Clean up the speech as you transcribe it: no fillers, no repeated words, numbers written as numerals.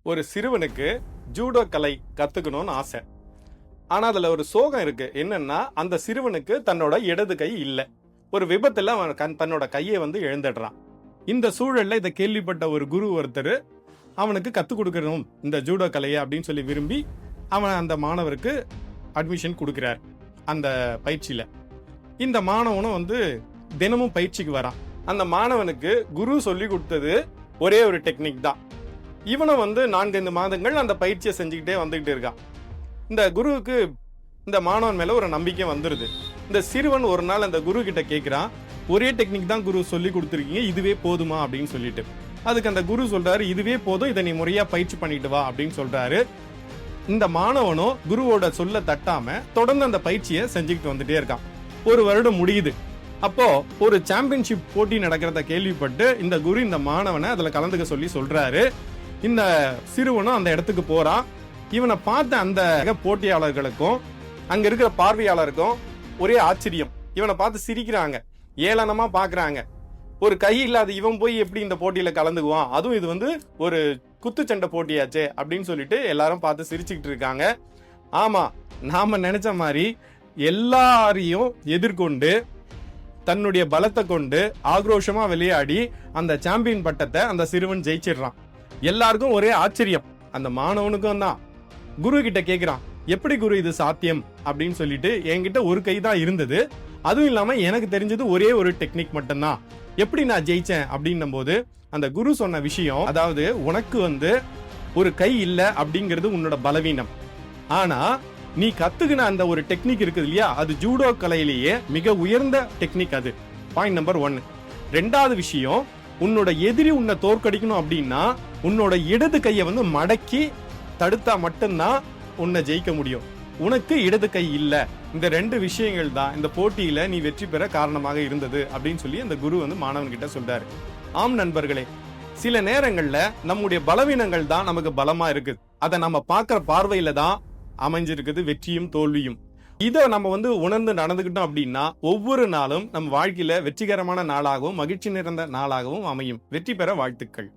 ஒரு சிறுவனுக்கு ஜூடோ கலை கத்துக்கணும்னு ஆசை. ஆனா அதுல ஒரு சோகம் இருக்கு. என்னன்னா அந்த சிறுவனுக்கு தன்னோட இடது கை இல்ல. ஒரு விபத்துல அவன் தன்னோட கையை இழந்துடுறான். இந்த சூழல்ல இதை கேள்விப்பட்ட ஒரு குரு ஒருத்தர் அவனுக்கு கத்துக் கொடுக்கணும் இந்த ஜூடோ கலையை அப்படின்னு சொல்லி விரும்பி அவன் அந்த மாணவருக்கு அட்மிஷன் கொடுக்கிறார். அந்த பயிற்சியில இந்த மாணவனும் தினமும் பயிற்சிக்கு வரான். அந்த மாணவனுக்கு குரு சொல்லி கொடுத்தது ஒரே ஒரு டெக்னிக் தான். இவனும் 4-5 மாதங்கள் அந்த பயிற்சியை செஞ்சுக்கிட்டே வந்துகிட்டு இருக்கான். இந்த குருவுக்கு இந்த மாணவன் மேல ஒரு நம்பிக்கை வந்துருது. இந்த சிறுவன் ஒரு நாள் அந்த குரு கிட்ட கேட்கிறான், ஒரே டெக்னிக் தான் குரு சொல்லி கொடுத்துருக்கீங்க, இதுவே போதுமா அப்படின்னு சொல்லிட்டு. அதுக்கு அந்த குரு சொல்றாரு, இதுவே போதும், இதை நீ முறையா பயிற்சி பண்ணிட்டு வா அப்படின்னு சொல்றாரு. இந்த மாணவனும் குருவோட சொல்ல தட்டாம தொடர்ந்து அந்த பயிற்சியை செஞ்சுக்கிட்டு வந்துட்டே இருக்கான். ஒரு வருடம் முடியுது. அப்போ ஒரு சாம்பியன்ஷிப் போட்டி நடக்கிறத கேள்விப்பட்டு இந்த குரு இந்த மாணவனை அதுல கலந்துக்க சொல்லி சொல்றாரு. இந்த சிறுவனும் அந்த இடத்துக்கு போறான். இவனை பார்த்த அந்த போட்டியாளர்களுக்கும் அங்க இருக்கிற பார்வையாளருக்கும் ஒரே ஆச்சரியம். இவனை பார்த்து சிரிக்கிறாங்க, ஏளனமா பாக்குறாங்க. ஒரு கை இல்லாத இவன் போய் எப்படி இந்த போட்டியில கலந்துக்குவான், அதுவும் இது ஒரு குத்துச்சண்டை போட்டியாச்சே அப்படின்னு சொல்லிட்டு எல்லாரும் பார்த்து சிரிச்சுக்கிட்டு இருக்காங்க. ஆமா, நாம நினைச்ச மாதிரி எல்லாரையும் எதிர்கொண்டு தன்னுடைய பலத்தை கொண்டு ஆக்ரோஷமா விளையாடி அந்த சாம்பியன் பட்டத்தை அந்த சிறுவன் ஜெயிச்சிடுறான். எல்லாருக்கும் ஒரே ஆச்சரியம். அந்த மாணவனுக்கும் தான். குரு கிட்ட கேக்குறான், எப்படி குரு இது சாத்தியம் அப்படின்னு சொல்லிட்டு. என்கிட்ட ஒரு கை தான் இருந்தது, அதுவும் இல்லாம எனக்கு தெரிஞ்சது ஒரே ஒரு டெக்னிக் மட்டும்தான், எப்படி நான் ஜெயிச்சேன் அப்படின்னும் போது அந்த குரு சொன்ன விஷயம், அதாவது உனக்கு ஒரு கை இல்ல அப்படிங்கிறது உன்னோட பலவீனம். ஆனா நீ கத்துக்கின அந்த ஒரு டெக்னிக் இருக்குது இல்லையா, அது ஜூடோ கலையிலேயே மிக உயர்ந்த டெக்னிக். அது பாயிண்ட் நம்பர் 1. ரெண்டாவது விஷயம், உன்னோட எதிரி உன்னை தோற்கடிக்கணும் அப்படின்னா உன்னோட இடது கையை மடக்கி தடுத்தா மட்டும்தான் உன்னை ஜெயிக்க முடியும். உனக்கு இடது கை இல்ல. இந்த 2 விஷயங்கள் தான் இந்த போட்டியில நீ வெற்றி பெற காரணமாக இருந்தது அப்படின்னு சொல்லி அந்த குரு மாணவன் கிட்ட சொல்றாரு. ஆம் நண்பர்களே, சில நேரங்கள்ல நம்முடைய பலவீனங்கள் தான் நமக்கு பலமா இருக்குது. அதை நம்ம பார்க்கிற பார்வையில தான் அமைஞ்சிருக்குது வெற்றியும் தோல்வியும். இதை நம்ம உணர்ந்து நடந்துகிட்டோம் அப்படின்னா ஒவ்வொரு நாளும் நம்ம வாழ்க்கையில வெற்றிகரமான நாளாகவும் மகிழ்ச்சி நிறைந்த நாளாகவும் அமையும். வெற்றி பெற வாழ்த்துக்கள்.